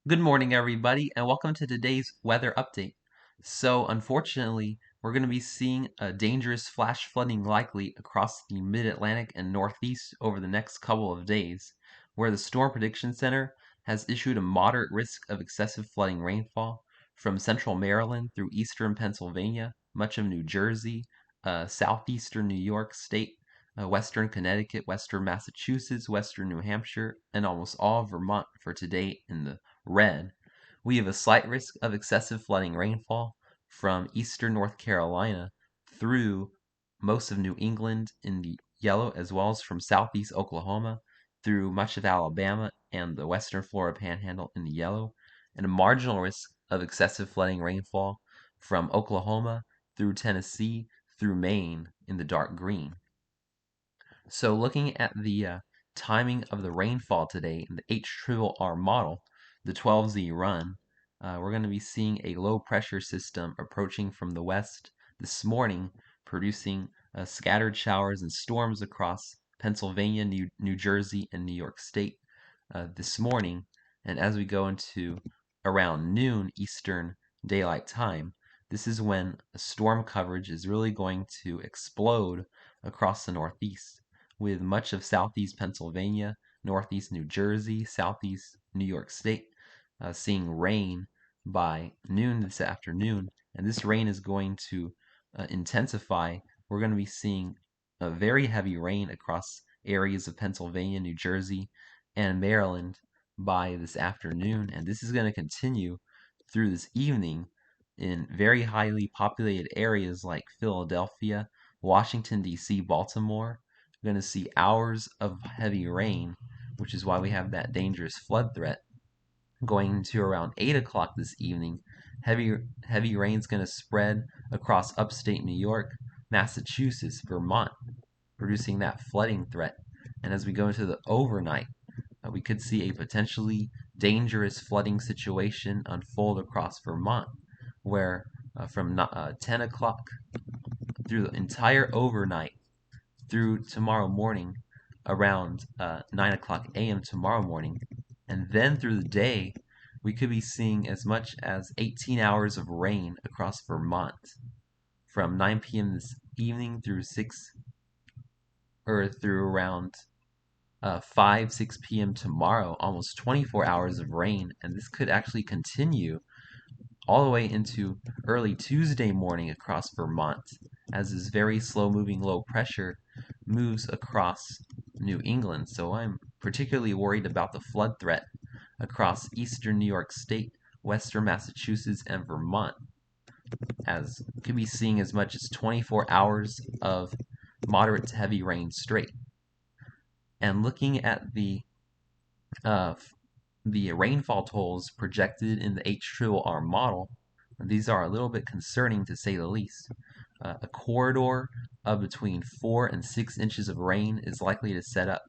Good morning, everybody, and welcome to today's weather update. So, unfortunately, we're going to be seeing a dangerous flash flooding likely across the mid-Atlantic and Northeast over the next couple of days, where the Storm Prediction Center has issued a moderate risk of excessive flooding rainfall from central Maryland through eastern Pennsylvania, much of New Jersey, southeastern New York State, western Connecticut, western Massachusetts, western New Hampshire, and almost all of Vermont for today in the red. We have a slight risk of excessive flooding rainfall from eastern North Carolina through most of New England in the yellow, as well as from southeast Oklahoma through much of Alabama and the western Florida panhandle in the yellow, and a marginal risk of excessive flooding rainfall from Oklahoma through Tennessee through Maine in the dark green. So looking at the timing of the rainfall today in the HRRR model, the 12Z run, we're going to be seeing a low pressure system approaching from the west this morning, producing scattered showers and storms across Pennsylvania, New Jersey, and New York State this morning. And as we go into around noon Eastern Daylight Time, this is when storm coverage is really going to explode across the Northeast, with much of southeast Pennsylvania, northeast New Jersey, southeast New York State seeing rain by noon this afternoon. And this rain is going to intensify. We're going to be seeing a very heavy rain across areas of Pennsylvania, New Jersey, and Maryland by this afternoon. And this is going to continue through this evening in very highly populated areas like Philadelphia, Washington, D.C., Baltimore. We're going to see hours of heavy rain, which is why we have that dangerous flood threat. Going into around 8 o'clock this evening, heavy rain is going to spread across upstate New York, Massachusetts, Vermont, producing that flooding threat. And as we go into the overnight, we could see a potentially dangerous flooding situation unfold across Vermont, where from 10 o'clock through the entire overnight through tomorrow morning around 9 o'clock a.m. tomorrow morning, and then through the day, we could be seeing as much as 18 hours of rain across Vermont from 9 p.m. this evening through 6 or through around 5, 6 p.m. tomorrow, almost 24 hours of rain, and this could actually continue all the way into early Tuesday morning across Vermont as this very slow moving low pressure moves across New England. So I'm particularly worried about the flood threat across eastern New York State, western Massachusetts, and Vermont, as could be seeing as much as 24 hours of moderate to heavy rain straight. And looking at uh, the rainfall totals projected in the HRRR model, these are a little bit concerning to say the least. A corridor of between 4 and 6 inches of rain is likely to set up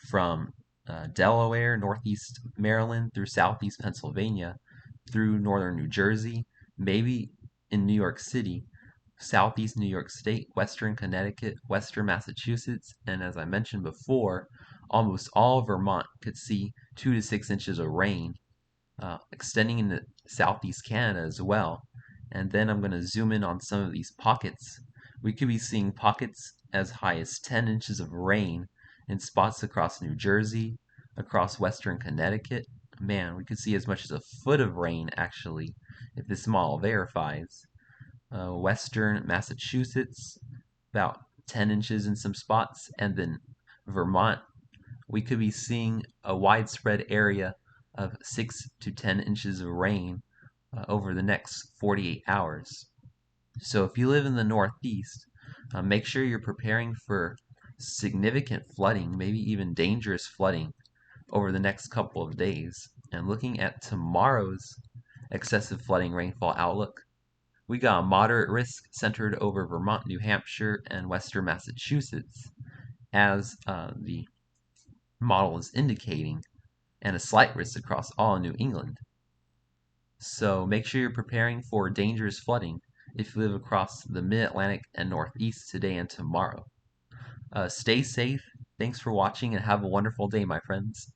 from Delaware, northeast Maryland, through southeast Pennsylvania, through northern New Jersey, maybe in New York City, southeast New York State, western Connecticut, western Massachusetts, and as I mentioned before, almost all Vermont could see 2 to 6 inches of rain, extending into southeast Canada as well. And then I'm going to zoom in on some of these pockets. We could be seeing pockets as high as 10 inches of rain in spots across New Jersey, across western Connecticut. Man, we could see as much as a foot of rain actually, if this model verifies. Western Massachusetts, about 10 inches in some spots, and then Vermont, we could be seeing a widespread area of 6 to 10 inches of rain over the next 48 hours. So if you live in the Northeast, make sure you're preparing for significant flooding, maybe even dangerous flooding over the next couple of days. And looking at tomorrow's excessive flooding rainfall outlook, we got a moderate risk centered over Vermont, New Hampshire, and western Massachusetts, as the model is indicating, and a slight risk across all of New England. So make sure you're preparing for dangerous flooding if you live across the mid-Atlantic and Northeast today and tomorrow. Stay safe. Thanks for watching and have a wonderful day, my friends.